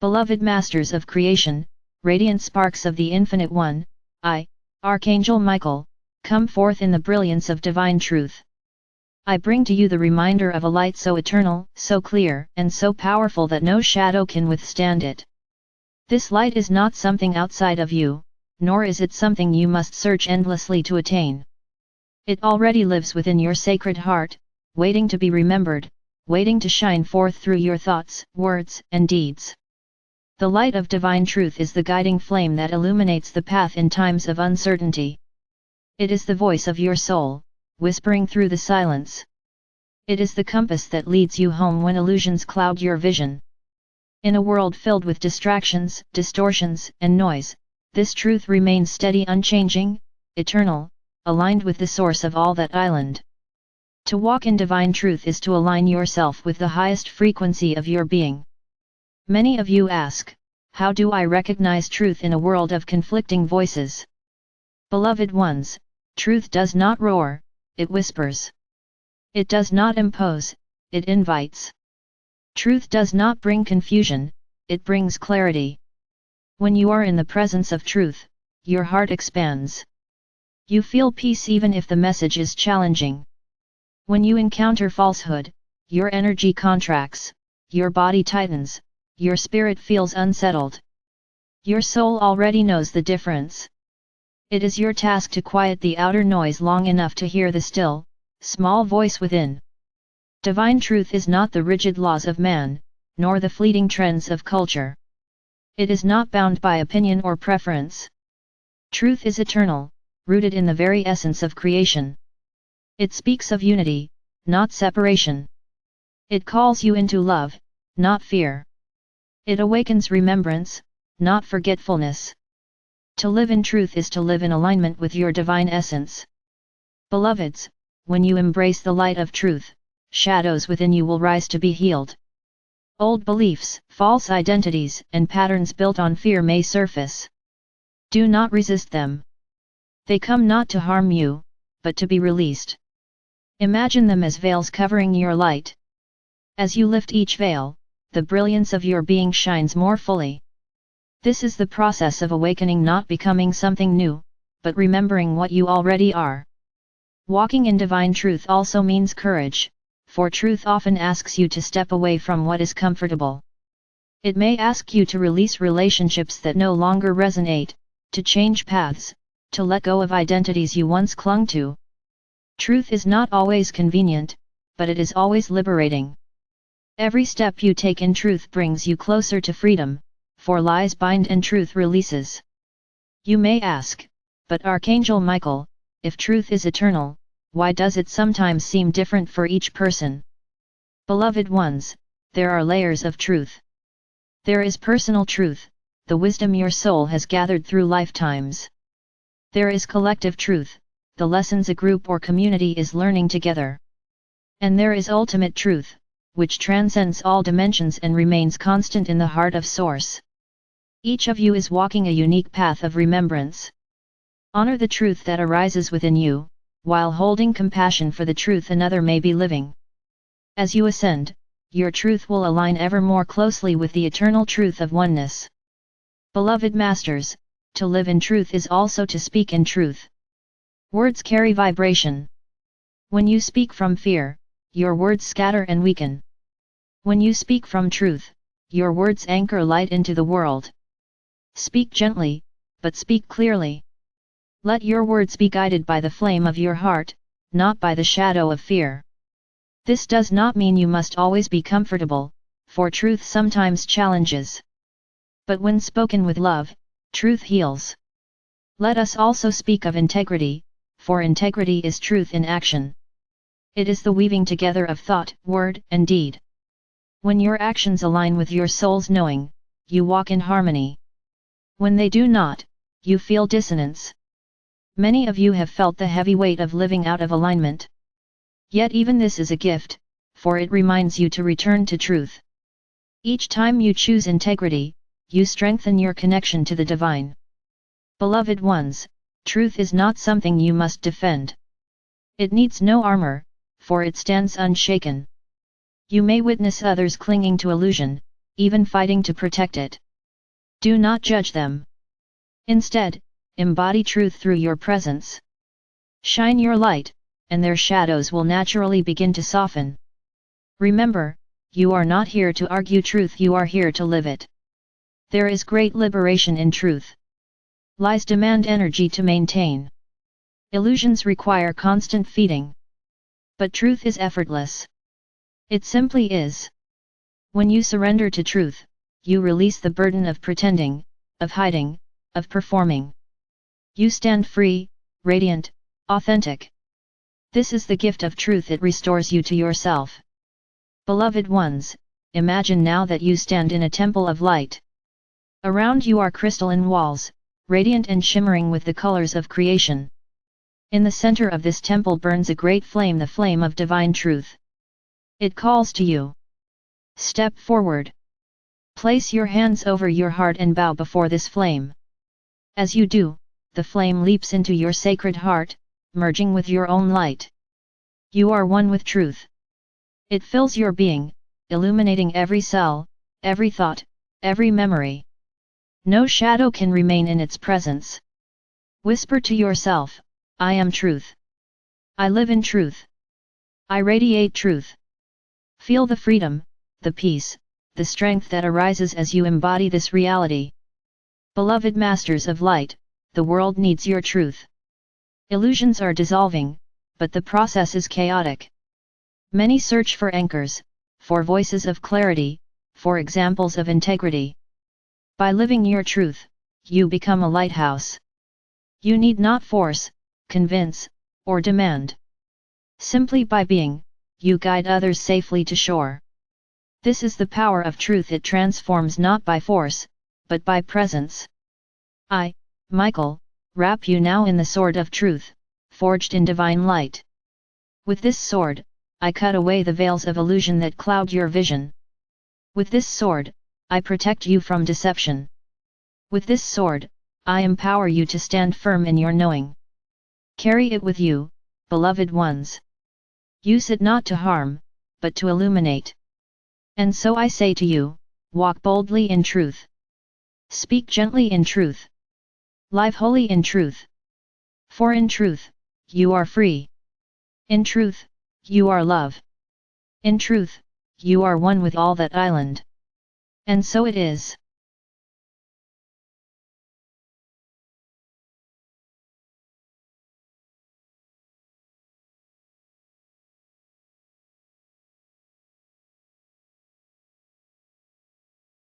Beloved Masters of Creation, radiant sparks of the Infinite One, I, Archangel Michael, come forth in the brilliance of divine truth. I bring to you the reminder of a light so eternal, so clear, and so powerful that no shadow can withstand it. This light is not something outside of you, nor is it something you must search endlessly to attain. It already lives within your sacred heart, waiting to be remembered, waiting to shine forth through your thoughts, words, and deeds. The light of divine truth is the guiding flame that illuminates the path in times of uncertainty. It is the voice of your soul, whispering through the silence. It is the compass that leads you home when illusions cloud your vision. In a world filled with distractions, distortions, and noise, this truth remains steady, unchanging, eternal, aligned with the source of all that island. To walk in divine truth is to align yourself with the highest frequency of your being. Many of you ask, how do I recognize truth in a world of conflicting voices? Beloved ones, truth does not roar, it whispers. It does not impose, it invites. Truth does not bring confusion, it brings clarity. When you are in the presence of truth, your heart expands. You feel peace even if the message is challenging. When you encounter falsehood, your energy contracts, your body tightens, your spirit feels unsettled. Your soul already knows the difference. It is your task to quiet the outer noise long enough to hear the still, small voice within. Divine truth is not the rigid laws of man, nor the fleeting trends of culture. It is not bound by opinion or preference. Truth is eternal, rooted in the very essence of creation. It speaks of unity, not separation. It calls you into love, not fear. It awakens remembrance, not forgetfulness. To live in truth is to live in alignment with your divine essence. Beloveds, when you embrace the light of truth, shadows within you will rise to be healed. Old beliefs, false identities, and patterns built on fear may surface. Do not resist them. They come not to harm you, but to be released. Imagine them as veils covering your light. As you lift each veil, the brilliance of your being shines more fully. This is the process of awakening, not becoming something new, but remembering what you already are. Walking in divine truth also means courage, for truth often asks you to step away from what is comfortable. It may ask you to release relationships that no longer resonate, to change paths, to let go of identities you once clung to. Truth is not always convenient, but it is always liberating. Every step you take in truth brings you closer to freedom, for lies bind and truth releases. You may ask, but Archangel Michael, if truth is eternal, why does it sometimes seem different for each person? Beloved ones, there are layers of truth. There is personal truth, the wisdom your soul has gathered through lifetimes. There is collective truth, the lessons a group or community is learning together. And there is ultimate truth, which transcends all dimensions and remains constant in the heart of Source. Each of you is walking a unique path of remembrance. Honor the truth that arises within you, while holding compassion for the truth another may be living. As you ascend, your truth will align ever more closely with the eternal truth of oneness. Beloved Masters, to live in truth is also to speak in truth. Words carry vibration. When you speak from fear, your words scatter and weaken. When you speak from truth, your words anchor light into the world. Speak gently, but speak clearly. Let your words be guided by the flame of your heart, not by the shadow of fear. This does not mean you must always be comfortable, for truth sometimes challenges. But when spoken with love, truth heals. Let us also speak of integrity, for integrity is truth in action. It is the weaving together of thought, word, and deed. When your actions align with your soul's knowing, you walk in harmony. When they do not, you feel dissonance. Many of you have felt the heavy weight of living out of alignment. Yet even this is a gift, for it reminds you to return to truth. Each time you choose integrity, you strengthen your connection to the divine. Beloved ones, truth is not something you must defend. It needs no armor, for it stands unshaken. You may witness others clinging to illusion, even fighting to protect it. Do not judge them. Instead, embody truth through your presence. Shine your light, and their shadows will naturally begin to soften. Remember, you are not here to argue truth, you are here to live it. There is great liberation in truth. Lies demand energy to maintain. Illusions require constant feeding. But truth is effortless. It simply is. When you surrender to truth, you release the burden of pretending, of hiding, of performing. You stand free, radiant, authentic. This is the gift of truth, it restores you to yourself. Beloved ones, imagine now that you stand in a temple of light. Around you are crystalline walls, radiant and shimmering with the colors of creation. In the center of this temple burns a great flame, the flame of divine truth. It calls to you. Step forward. Place your hands over your heart and bow before this flame. As you do, the flame leaps into your sacred heart, merging with your own light. You are one with truth. It fills your being, illuminating every cell, every thought, every memory. No shadow can remain in its presence. Whisper to yourself, I am truth. I live in truth. I radiate truth. Feel the freedom, the peace, the strength that arises as you embody this reality. Beloved masters of light, the world needs your truth. Illusions are dissolving, but the process is chaotic. Many search for anchors, for voices of clarity, for examples of integrity. By living your truth, you become a lighthouse. You need not force, convince, or demand. Simply by being, you guide others safely to shore. This is the power of truth, it transforms not by force, but by presence. I, Michael, wrap you now in the sword of truth, forged in divine light. With this sword, I cut away the veils of illusion that cloud your vision. With this sword, I protect you from deception. With this sword, I empower you to stand firm in your knowing. Carry it with you, beloved ones. Use it not to harm, but to illuminate. And so I say to you, walk boldly in truth. Speak gently in truth. Live holy in truth. For in truth, you are free. In truth, you are love. In truth, you are one with all that island. And so it is.